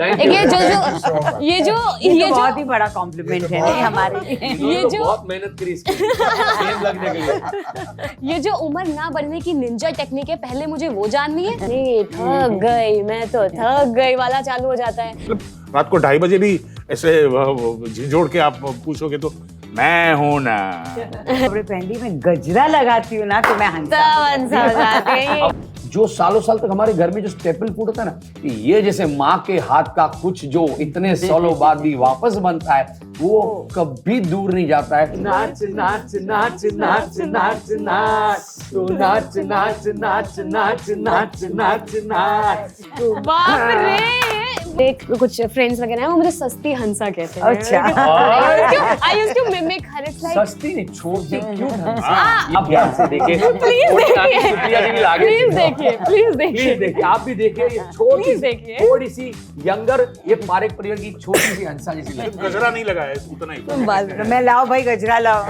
ये जो बहुत ही बड़ा कॉम्प्लीमेंट है नहीं हमारे लिए। ये जो बहुत मेहनत करी इसके लिए, सेम लगने के लिए। ये जो उम्र ना बढ़ने की निंजा टेक्निक है, पहले मुझे वो जाननी है। नहीं थक गई, मैं तो थक गई वाला चालू हो जाता है। मतलब रात को 2:30 बजे भी ऐसे झिझोड़ के आप पूछोगे तो मैं हूं ना। अपने पेंडी में गजरा लगाती हूँ ना तो मैं हंसा हो जाती है। जो सालों साल तक हमारे घर में जो स्टेपल फूड होता है ना, ये जैसे माँ के हाथ का कुछ जो इतने सालों बाद भी वापस बनता है, वो कभी दूर नहीं जाता है। नाच नाच नाच नाच नाच नाच तू नाच नाच नाच नाच नाच नाच नाच। बाप रे, एक कुछ फ्रेंड्स वगैरह हैं वो मुझे सस्ती हंसा कहते हैं। अच्छा। I used to mimic her. It's like सस्ती नहीं, छोटी क्यूट हंसा। आप ध्यान से देखिए, प्लीज देखिए, आप भी देखिए, ये छोटी Please देखिए। थोड़ी सी यंगर, ये पारेख परिवार की छोटी सी हंसा जैसी लगती है। गजरा नहीं लगाया उतना ही। मैं लाओ भाई गजरा लाओ।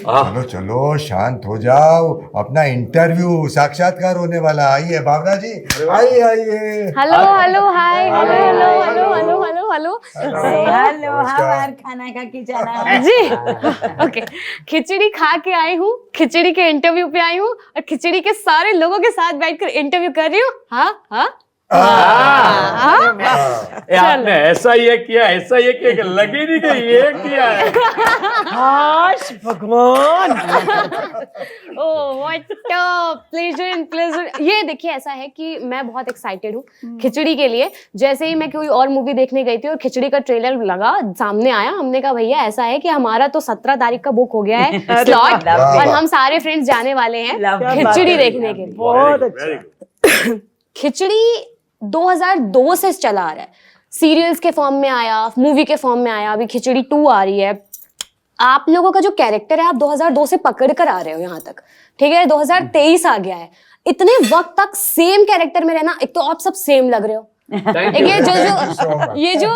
चलो चलो शांत हो जाओ, अपना इंटरव्यू साक्षात्कार होने वाला। आइए भावना जी, आइए आइए। Hello hello hi, hello hello hello hello hello hello hello हमार खाना खा के चला जी। ओके, खिचड़ी खा के आई हूँ, खिचड़ी के इंटरव्यू पे आई हूँ और खिचड़ी के सारे लोगों के साथ बैठकर इंटरव्यू कर रही हूँ। हाँ हाँ आपने ऐसा ये किया, ऐसा ये किया कि लगी नहीं कि ये किया है। हाश भगवान। Oh what a pleasure. ये देखिए, ऐसा है कि मैं बहुत एक्साइटेड हूँ खिचड़ी के लिए। जैसे ही मैं कोई और मूवी देखने गई थी और खिचड़ी का ट्रेलर लगा, सामने आया, हमने कहा भैया ऐसा है कि हमारा तो 17 तारीख का बुक हो गया है स्लॉट और हम सारे फ्रेंड्स जाने वाले हैं खिचड़ी देखने के लिए। बहुत अच्छा। खिचड़ी 2002 से चला आ रहा है, सीरियल्स के फॉर्म में आया, मूवी के फॉर्म में आया, अभी खिचड़ी 2 आ रही है। आप लोगों का जो कैरेक्टर है, आप 2002 से पकड़ कर आ रहे हो यहाँ तक, ठीक है? 2023 आ गया है, इतने वक्त तक सेम कैरेक्टर में रहना, एक तो आप सब सेम लग रहे हो। ये जो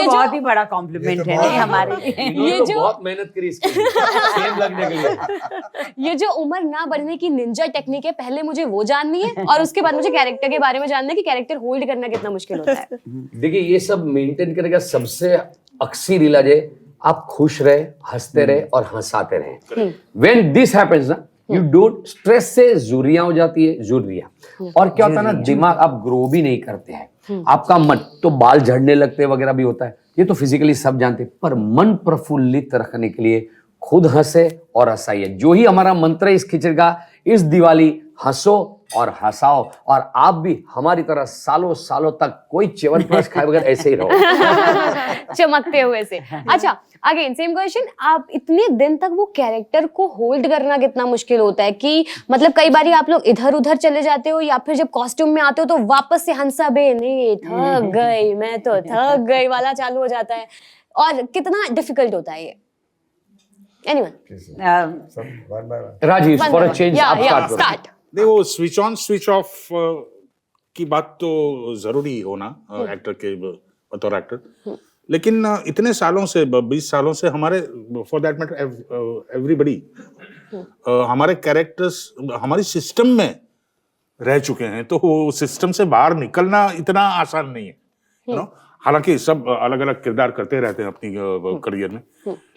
बहुत ही बड़ा कॉम्प्लीमेंट है नहीं हमारे लिए। ये जो बहुत मेहनत करी इसके लिए, सेम लगने के लिए। ये जो उम्र ना बढ़ने की निंजा टेक्निक है, पहले मुझे वो जाननी है और उसके बाद मुझे कैरेक्टर के बारे में जानना है कि कैरेक्टर होल्ड करना कितना मुश्किल होता है। देखिए, ये सब मेंटेन करने का सबसे अक्सर इलाज है, आप खुश रहे, हंसते रहे और हंसाते रहे। When this happens ना, you don't, स्ट्रेस से झुर्रियां हो जाती है, झुर्रियां। और क्या होता है ना, दिमाग आप ग्रो भी नहीं करते हैं, आपका मन तो बाल झड़ने लगते वगैरह भी होता है, ये तो फिजिकली सब जानते हैं। पर मन प्रफुल्लित रखने के लिए खुद हंसे और हंसाइए। जो ही हमारा मंत्र है इस खिचड़ी का, इस दिवाली हंसो और हंसाओ, और आप भी हमारी तरह सालों सालों तक कोई च्यवनप्राश खाए बगैर ऐसे ही रहो, चमकते हुए से। अच्छा, अगेन सेम क्वेश्चन, आप इतने दिन तक वो कैरेक्टर को होल्ड करना कितना मुश्किल होता है? कि मतलब कई बार आप लोग इधर उधर चले जाते हो या फिर जब कॉस्ट्यूम में आते हो तो वापस से हंसा बे नहीं थक गई, मैं तो थक गई वाला चालू हो जाता है, और कितना डिफिकल्ट होता है ये? Anyone? Rajiv for a change आप स्टार्ट। नहीं, वो स्विच ऑन स्विच ऑफ की बात तो जरूरी होना एक्टर के बतौर एक्टर, लेकिन इतने सालों से, 20 सालों से हमारे, फॉर दैट मैटर एवरीबॉडी, हमारे कैरेक्टर्स हमारी सिस्टम में रह चुके हैं, तो वो सिस्टम से बाहर निकलना इतना आसान नहीं है, यू नो। हालांकि सब अलग अलग किरदार करते रहते हैं अपनी करियर में,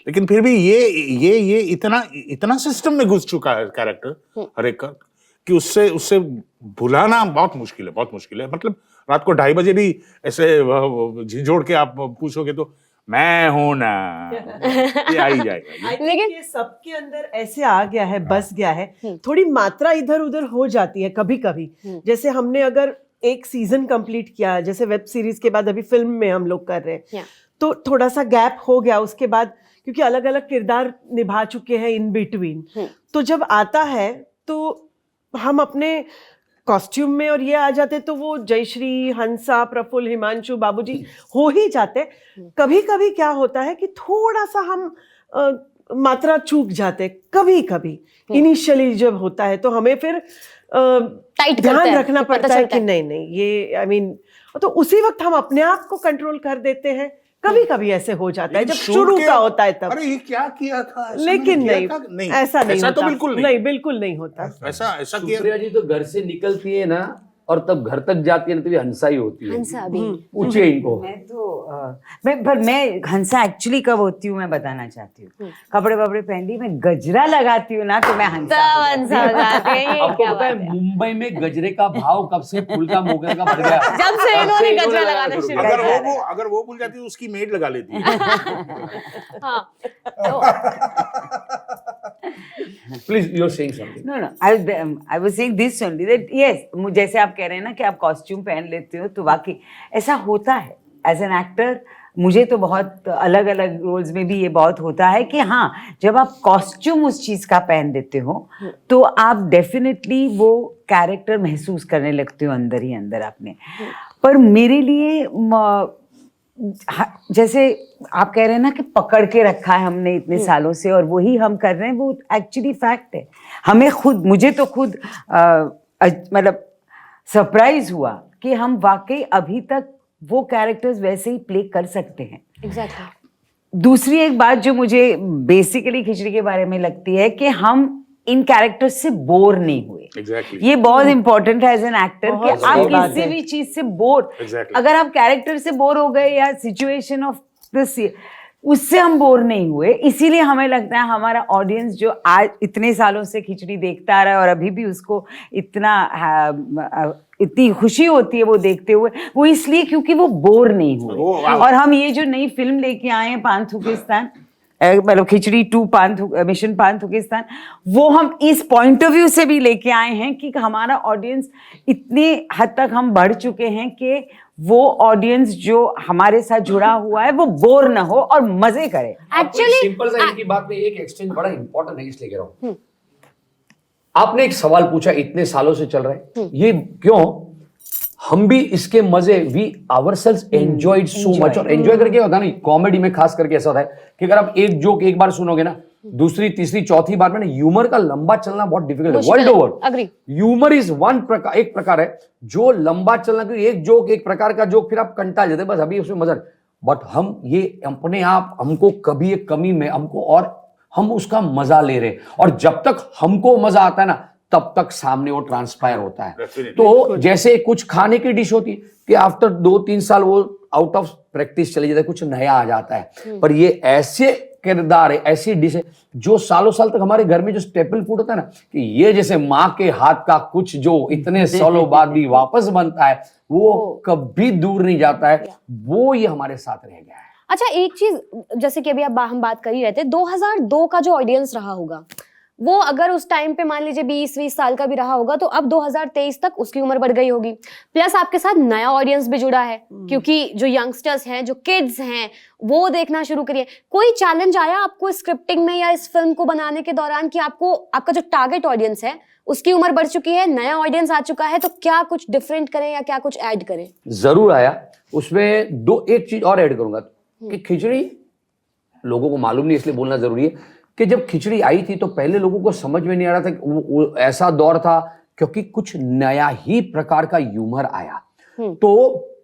लेकिन फिर भी ये इतना सिस्टम में घुस चुका है कैरेक्टर हर एक का, कि उससे भुलाना बहुत मुश्किल है। मतलब रात को 2:30 बजे भी ऐसे झिझोड़ के आप पूछोगे तो मैं हूं ना, ये आ ही जाएगा। लेकिन ये सबके अंदर ऐसे आ गया है, बस गया है, थोड़ी मात्रा इधर उधर हो जाती है कभी कभी। जैसे हमने अगर एक सीजन कंप्लीट किया, जैसे वेब सीरीज के बाद अभी फिल्म में हम लोग कर रहे हैं, तो थोड़ा सा गैप हो गया उसके बाद, क्योंकि अलग अलग किरदार निभा चुके हैं इन बिटवीन। तो जब आता है तो हम अपने कॉस्ट्यूम में और ये आ जाते, तो वो जयश्री, हंसा, प्रफुल्ल, हिमांशु, बाबूजी हो ही जाते। कभी कभी क्या होता है कि थोड़ा सा हम मात्रा चूक जाते कभी कभी, इनिशियली जब होता है, तो हमें फिर ध्यान रखना पड़ता है कि नहीं ये आई मीन, तो उसी वक्त हम अपने आप को कंट्रोल कर देते हैं। कभी कभी ऐसे हो जाता है जब शुरू का होता है तब, अरे ये क्या किया था, लेकिन नहीं, ऐसा नहीं ऐसा होता, तो बिल्कुल नहीं, नहीं बिल्कुल नहीं होता। ऐसा किया। सुप्रिया जी तो घर से निकलती है ना, और तब घर तक जाती है ना तो ये हंसा ही होती है। हंसा अभी पूछिए इनको। मैं तो मैं हंसा एक्चुअली कब होती हूँ मैं बताना चाहती हूँ। कपड़े वपड़े पहनती मैं गजरा लगाती हूँ ना तो मैं हंसा तब हो हंसा हो जाते हैं, ये आपको क्या पता है बात है। मुंबई में गजरे का भाव कब से फूल का मोगरे का बढ़ गया? जब से इन्होंने गजरा लगाना शुरू किया। अगर वो भूल जाती है उसकी मेड लगा लेती है। हाँ तो please you are saying something. No, I was saying this only that yes, जैसे आप कह रहे हैं ना कि आप कॉस्ट्यूम पहन लेते हो तो वाकई ऐसा होता है एज एन एक्टर। मुझे तो बहुत अलग अलग रोल्स में भी ये बहुत होता है कि हाँ जब आप कॉस्ट्यूम उस चीज़ का पहन देते हो तो आप डेफिनेटली वो कैरेक्टर महसूस करने लगते हो अंदर ही अंदर अपने। पर मेरे लिए जैसे आप कह रहे हैं ना कि पकड़ के रखा है हमने इतने सालों से और वही हम कर रहे हैं, वो एक्चुअली फैक्ट है। हमें खुद मुझे तो खुद मतलब सरप्राइज हुआ कि हम वाकई अभी तक वो कैरेक्टर्स वैसे ही प्ले कर सकते हैं। एग्जैक्टली। दूसरी एक बात जो मुझे बेसिकली खिचड़ी के बारे में लगती है कि हम इन कैरेक्टर्स से बोर नहीं हुए। Exactly. ये बहुत इंपॉर्टेंट है एज एन एक्टर कि बहुत आप सही बात किसी है। भी चीज से बोर Exactly. अगर आप कैरेक्टर से बोर हो गए या सिचुएशन ऑफ दिस उससे हम बोर नहीं हुए। इसीलिए हमें लगता है हमारा ऑडियंस जो आज इतने सालों से खिचड़ी देखता आ रहा है और अभी भी उसको इतनी खुशी होती है वो देखते हुए, वो इसलिए क्योंकि वो बोर नहीं हुए। और हम ये जो नई फिल्म लेके आए हैं पांथुकिस्तान मतलब खिचड़ी 2 मिशन पांथुकिस्तान, वो हम इस पॉइंट ऑफ व्यू से भी लेके आए हैं कि हमारा ऑडियंस इतने हद तक हम बढ़ चुके हैं कि वो ऑडियंस जो हमारे साथ जुड़ा हुआ है वो बोर ना हो और मजे करे। एक्चुअली सिंपल सा इनकी बात में एक एक्सचेंज बड़ा इंपॉर्टेंट है इसलिए कह रहा हूं। आपने एक सवाल पूछा इतने सालों से चल रहा है ये क्यों? हम भी इसके मजे we ourselves enjoyed so much. और एंजॉय करके होता नहीं, कॉमेडी में खास करके ऐसा होता है कि अगर आप एक जोक एक बार सुनोगे ना दूसरी तीसरी चौथी बार में ना ह्यूमर का लंबा चलना बहुत डिफिकल्ट है world over. Agree. Humour is एक प्रकार है जो लंबा चलना, क्योंकि एक जोक एक प्रकार का जोक फिर आप कंटाल जाते बस अभी उसमें मजा। बट हम ये अपने आप हमको कभी एक कमी में हमको और हम उसका मजा ले रहे और जब तक हमको मजा आता है ना तब तक सामने वो ट्रांसपायर होता है। तो जैसे कुछ खाने की डिश होती है कि आफ्टर 2-3 साल वो आउट ऑफ प्रैक्टिस चली जाता है, कुछ नया आ जाता है। पर ये ऐसे किरदार है, ऐसी डिश है जो सालों साल तक हमारे घर में जो स्टेपल फूड होता है ना कि ये जैसे माँ के हाथ का कुछ जो इतने सालों बाद भी वापस बनता है वो कभी दूर नहीं जाता है, वो ये हमारे साथ रह गया है। अच्छा एक चीज जैसे कि अभी हम बात कर ही रहे थे 2002 का जो ऑडियंस रहा होगा वो अगर उस टाइम पे मान लीजिए 20-20 साल का भी रहा होगा तो अब 2023 तक उसकी उम्र बढ़ गई होगी। प्लस आपके साथ नया ऑडियंस भी जुड़ा है क्योंकि जो यंगस्टर्स हैं जो किड्स हैं वो देखना शुरू करिए। कोई चैलेंज आया आपको स्क्रिप्टिंग में या इस फिल्म को बनाने के दौरान कि आपका जो टारगेट ऑडियंस है उसकी उम्र बढ़ चुकी है, नया ऑडियंस आ चुका है, तो क्या कुछ डिफरेंट करें या क्या कुछ ऐड करें? जरूर आया। उसमें एक चीज और ऐड करूंगा कि खिचड़ी लोगों को मालूम नहीं इसलिए बोलना जरूरी है कि जब खिचड़ी आई थी तो पहले लोगों को समझ में नहीं आ रहा था कि वो ऐसा दौर था क्योंकि कुछ नया ही प्रकार का ह्यूमर आया। तो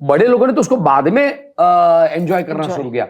बड़े लोगों ने तो उसको बाद में एंजॉय करना शुरू किया।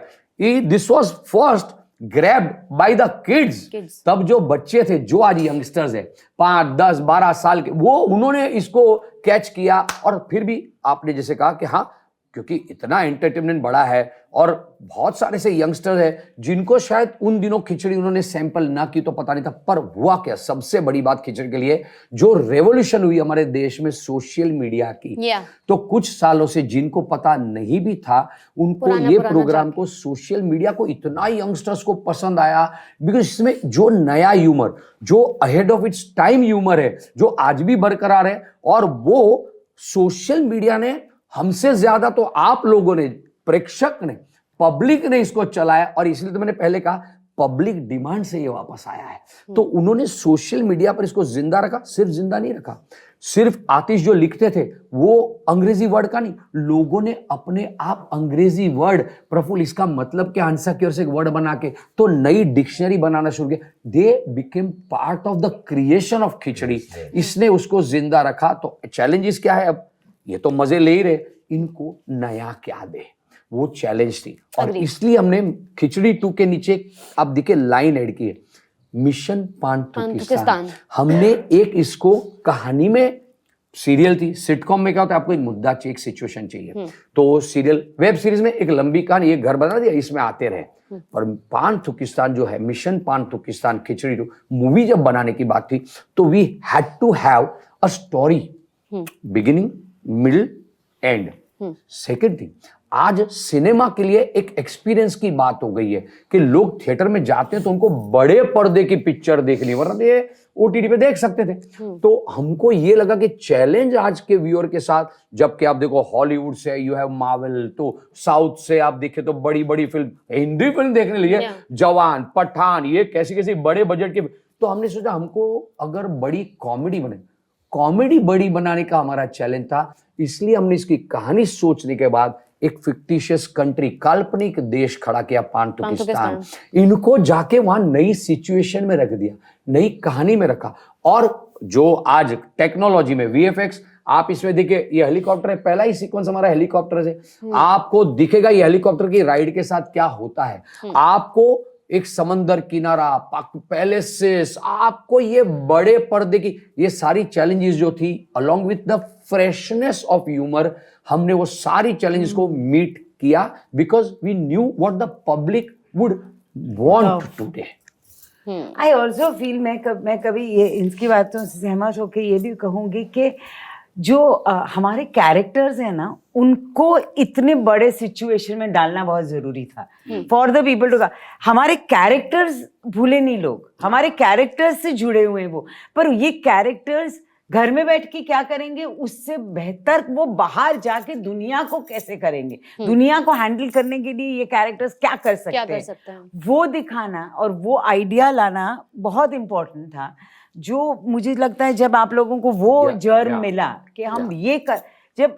This was first grabbed by the kids. तब जो बच्चे थे जो आज यंगस्टर्स है 5, 10, 12 साल के वो उन्होंने इसको कैच किया। और फिर भी आपने जैसे कहा कि हाँ क्योंकि इतना एंटरटेनमेंट बड़ा है और बहुत सारे से यंगस्टर्स हैं जिनको शायद उन दिनों खिचड़ी उन्होंने सैंपल ना की तो पता नहीं था। पर हुआ क्या, सबसे बड़ी बात खिचड़ी के लिए जो रेवोल्यूशन हुई हमारे देश में सोशल मीडिया की। तो कुछ सालों से जिनको पता नहीं भी था उनको ये प्रोग्राम को सोशल मीडिया को इतना यंगस्टर्स को पसंद आया बिकॉज इसमें जो नया ह्यूमर जो ahead of its time humour है जो आज भी बरकरार है और वो सोशल मीडिया ने हमसे ज्यादा तो आप लोगों ने, प्रेक्षक ने, पब्लिक ने इसको चलाया। और इसलिए तो मैंने पहले कहा पब्लिक डिमांड से ये वापस आया है। तो उन्होंने सोशल मीडिया पर इसको जिंदा रखा। सिर्फ जिंदा नहीं रखा, सिर्फ आतिश जो लिखते थे वो अंग्रेजी वर्ड का नहीं, लोगों ने अपने आप अंग्रेजी वर्ड प्रफुल्ल इसका मतलब क्या हंसा की ओर से एक वर्ड बना के तो नई डिक्शनरी बनाना शुरू किया। They became part of the creation of khichdi. इसने उसको जिंदा रखा। तो चैलेंजेस क्या है? अब ये तो मजे ले ही रहे, इनको नया क्या दे, वो चैलेंज थी। और इसलिए हमने खिचड़ी 2 के नीचे आप दिखे लाइन ऐड की है, मिशन पांथुकिस्तान। हमने एक इसको कहानी में सीरियल थी, सिटकॉम में क्या होता है, आपको एक मुद्दा चाहिए, एक सिचुएशन चाहिए, तो सीरियल, वेब सीरीज में एक लंबी कहानी, एक घर बना दिया, इसमें आते रहे। पर पान तुर्किस्तान जो है, मिशन पान तुर्किस्तान खिचड़ी टू मूवी जब बनाने की बात थी, तो we had to have a story, beginning, middle, end. Second thing, आज सिनेमा के लिए एक एक्सपीरियंस की बात हो गई है कि लोग थिएटर में जाते हैं तो उनको बड़े पर्दे की पिक्चर देखनी, वरना ये ओटीटी पे देख सकते थे। तो हमको ये लगा कि चैलेंज आज के व्यूअर के साथ, जबकि आप देखो हॉलीवुड से यू हैव मार्वल, तो साउथ से आप देखे तो बड़ी बड़ी फिल्म, हिंदी फिल्म देखने लिए जवान, पठान, ये कैसी कैसी बड़े बजट की। तो हमने सोचा हमको अगर बड़ी कॉमेडी बने, कॉमेडी बड़ी बनाने का हमारा चैलेंज था, इसलिए हमने इसकी कहानी सोचने के बाद एक फिक्टिशियस कंट्री, काल्पनिक देश खड़ा किया, पान तुर्किस्तान। इनको जाके वहां नई सिचुएशन में रख दिया, नई कहानी में रखा। और जो आज टेक्नोलॉजी में वीएफएक्स, आप इसमें देखिए, ये हेलीकॉप्टर है, पहला ही सीक्वेंस हमारा हेलीकॉप्टर से, आपको दिखेगा ये हेलीकॉप्टर की राइड के साथ क्या होता है। आपको एक समंदर किनारा, पैलेसेस, आपको ये बड़े पर्दे की, ये सारी चैलेंजेस जो थी, along with the freshness of humour, हमने वो सारी चैलेंजेस को मीट किया, because we knew what the public would want today. I also feel, मैं कभी ये इनकी बातों से सहमत होकर ये भी कहूंगी कि जो हमारे कैरेक्टर्स हैं ना, उनको इतने बड़े सिचुएशन में डालना बहुत जरूरी था फॉर द पीपल टू। हमारे कैरेक्टर्स भूले नहीं लोग, हमारे कैरेक्टर्स से जुड़े हुए हैं वो, पर ये कैरेक्टर्स घर में बैठ के क्या करेंगे, उससे बेहतर वो बाहर जाके दुनिया को कैसे करेंगे, दुनिया को हैंडल करने के लिए ये कैरेक्टर्स क्या कर सकते हैं, वो दिखाना और वो आइडिया लाना बहुत इम्पोर्टेंट था। जो मुझे लगता है जब आप लोगों को वो जर्म मिला कि हम ये कर, जब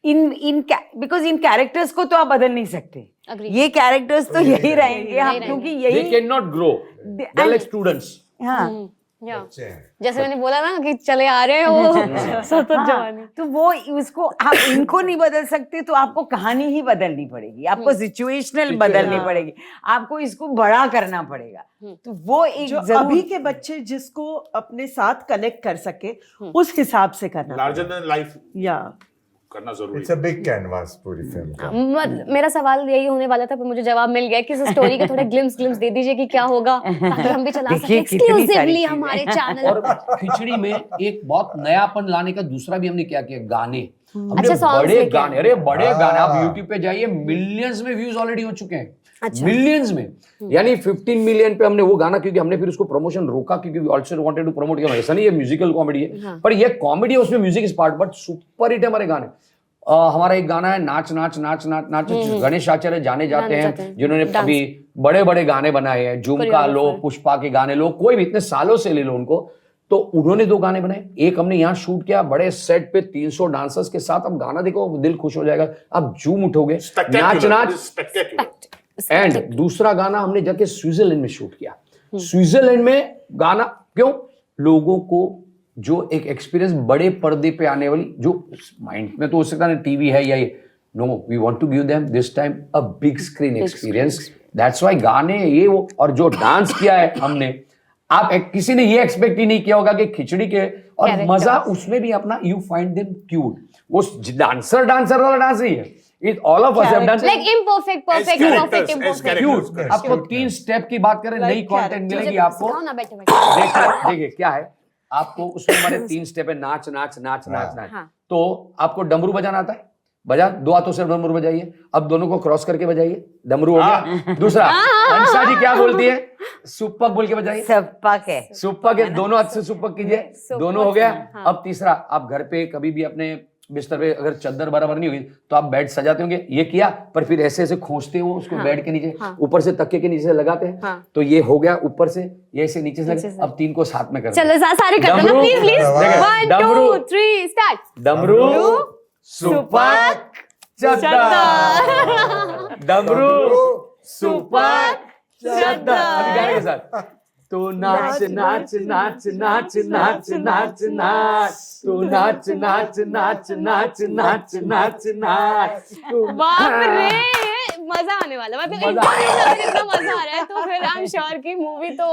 बिकॉज इन कैरेक्टर्स को तो आप बदल नहीं सकते, ये कैरेक्टर्स तो यही रहेंगे हम, क्योंकि यही they cannot grow, they're like students। हाँ, जैसे मैंने बोला ना कि चले आ रहे हैं वो सतत जवानी, तो वो उसको आप इनको नहीं बदल सकते, तो आपको कहानी ही बदलनी पड़ेगी, आपको सिचुएशनल बदलनी पड़ेगी, आपको इसको बड़ा करना पड़ेगा। तो वो एक जो अभी के बच्चे जिसको अपने साथ कनेक्ट कर सके, उस हिसाब से करना, लार्जर देन लाइफ या करना जरूरी इट्स अ बिग कैनवास पूरी फिल्म का। मेरा सवाल यही होने वाला था, पर मुझे जवाब मिल गया कि इस स्टोरी के थोड़े ग्लिम्स दे दीजिए कि क्या होगा, ताकि हम भी चला सकें एक्सक्लूसिवली हमारे चैनल। और खिचड़ी में एक बहुत नयापन लाने का दूसरा भी हमने क्या किया, गाने, हमने अच्छा, songs बड़े लेके। गाने, अरे बड़े गाने, आप YouTube पे जाइए, मिलियंस में व्यूज ऑलरेडी हो चुके हैं, मिलियंस में, यानी 15 मिलियन पे हमने वो गाना, क्योंकि हमने फिर उसको प्रमोशन रोका, क्योंकि we also wanted to promote. ऐसा नहीं है म्यूजिकल कॉमेडी है, पर ये कॉमेडी है, उसमें music is part, but super hit है हमारे गाने। हमारा एक गाना है नाच नाच नाच नाच नाच, गणेश आचार्य जाने जाते हैं, जिन्होंने अभी बड़े बड़े गाने बनाए हैं, झुमका लो, पुष्पा के गाने लो, कोई भी इतने सालों से ले लो उनको, तो उन्होंने 2 गाने बनाए। एक हमने यहाँ शूट किया बड़े सेट पे 300 डांसर्स के साथ, अब गाना देखो दिल खुश हो जाएगा, आप झूम उठोगे, नाच नाच। एंड दूसरा गाना हमने जाके स्विट्जरलैंड में शूट किया, स्विट्जरलैंड में गाना, क्यों, लोगों को जो एक एक्सपीरियंस बड़े पर्दे पे आने वाली, जो माइंड में तो हो सकता है टीवी है या ये, no, we want to give them this time a big screen experience, that's why गाने ये वो, और जो डांस किया है हमने, आप किसी ने ये एक्सपेक्ट ही नहीं किया होगा कि खिचड़ी के, और मजा उसमें भी अपना, यू फाइंड देम क्यूट, वो डांसर वाला डांस नहीं है, It all of us have done like imperfect, perfect, characters, imperfect, as imperfect. characters. आपको 3 स्टेप की बात करें, नई कंटेंट मिलेगी आपको। सिखाओ ना, बैठो बैठो। देखिए क्या है, आपको उसमें हमारे 3 स्टेप है, नाच नाच नाच नाच नाच। हाँ। तो आपको डमरू बजाना आता है, बजा, 2 हाथों से डमरू बजाइए, अब दोनों को क्रॉस करके बजाइए, डमरू हो गया। दूसरा, अंशा जी क्या बोलती है, सुप्पक बोल के बजाइए, सप्पक है, सुप्पक है, दोनों हाथ से सुप्पक कीजिए, दोनों हो गया। अब तीसरा, आप घर पे कभी भी अपने बिस्तर पे अगर चादर बराबर नहीं हुई तो आप बेड सजाते होंगे, ये किया, पर फिर ऐसे ऐसे खोजते हो उसको, बेड के नीचे, ऊपर से तकिए के नीचे से लगाते हैं, तो ये हो गया ऊपर से, ये ऐसे नीचे से लगे। अब 3 को साथ में करते हैं, चलो सारे कर दो प्लीज प्लीज, 1 2 3 स्टार्ट। डमरू सुपक चद्दर, डमरू सुपक चद्दर। अभी गाने के साथ, तो नाच नाच नाच नाच नाच नाच नाच, तो नाच नाच नाच नाच नाच नाच नाच। बाप रे, मजा आने वाला, मतलब इतना मजा आ रहा है, तो फिर आई एम श्योर कि मूवी तो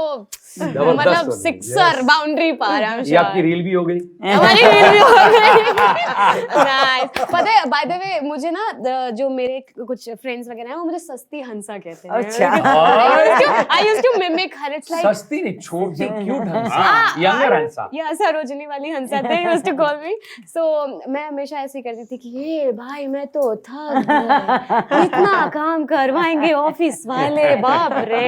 जबरदस्त मतलब बनी। सिक्सर बाउंड्री पार है ये आपकी रील भी हो गई। हमारी रील भी हो गई। Nice. पता है बाय द वे मुझे ना जो मेरे कुछ फ्रेंड्स वगैरह हैं वो मुझे सस्ती हंसा कहते हैं। अच्छा। I used to mimic her. It's like सस्ती नहीं, छोटी क्यूट हंसा, यंगर हंसा। या सरोजनी वाली हंसा थे used to call me. So मैं हमेशा ऐसे ही करती थी कि ये भाई मैं तो थक गई, इतना काम करवाएंगे ऑफिस वाले, बाप रे।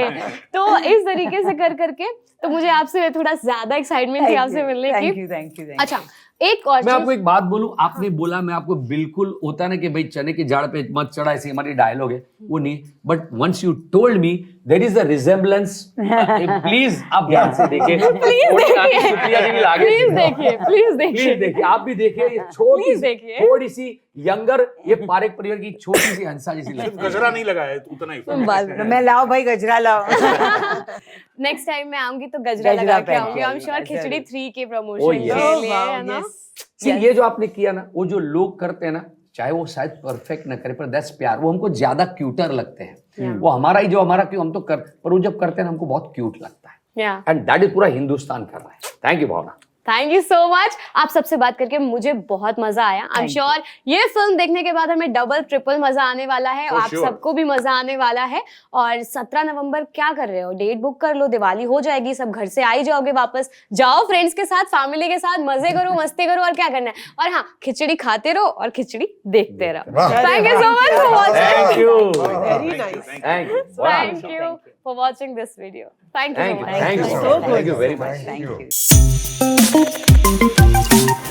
तो इस तरीके से कर करके तो मुझे आपसे थोड़ा ज्यादा एक्साइटमेंट थी आपसे मिलने की। Thank you. अच्छा एक और मैं आपको चीज एक बात बोलूं, आपने बोला मैं आपको बिल्कुल होता है ना कि भाई चने की झाड़ पे मत चढ़ा, ऐसी हमारी डायलॉग है वो नहीं, but once you told me there is a resemblance. Please आप ध्यान से देखिए, प्लीज देखिए आप भी देखिए, ये छोटी Please देखिए। थोड़ी सी यंगर, ये पारेख परिवार की छोटी सी हंसा जैसी लगती है। गजरा नहीं लगाया है, उतना ही। मैं लाओ भाई गजरा लाओ। नेक्स्ट टाइम मैं आऊंगी तो गजरा गजरा लगा के पहन आऊंगी। के आई एम श्योर आइए, खिचड़ी जरूर। 3 के Oh, प्रमोशन yes. के लिए है ना। See, ये जो आपने किया ना, वो जो लोग करते हैं ना, चाहे वो शायद परफेक्ट ना करे, पर दैट्स प्यार, वो हमको ज्यादा क्यूटर लगते हैं। वो हमारा ही जो हमारा क्यों हम तो कर, पर वो जब करते हैं ना हमको बहुत क्यूट लगता है। या एंड दैट इज पूरा हिंदुस्तान कर रहा है। Thank you Bhavna. Thank you so much. आप सबसे बात करके मुझे बहुत मजा आया। आई एम श्योर ये फिल्म देखने के बाद हमें डबल ट्रिपल मजा आने वाला है, For आप sure. सबको भी मजा आने वाला है। और 17 नवंबर क्या कर रहे हो, डेट बुक कर लो, दिवाली हो जाएगी, सब घर से आ ही जाओगे वापस, जाओ फ्रेंड्स के साथ, फैमिली के साथ, मजे करो, मस्ती करो, और क्या करना है। और हाँ, खिचड़ी खाते रहो और खिचड़ी देखते रहो। वाह। Thank you so much for watching. Thank you, Very nice. Thank you, thank you for watching this video. Thank you thank so you, much. Thank you, So thank you good. Very much. Thank you.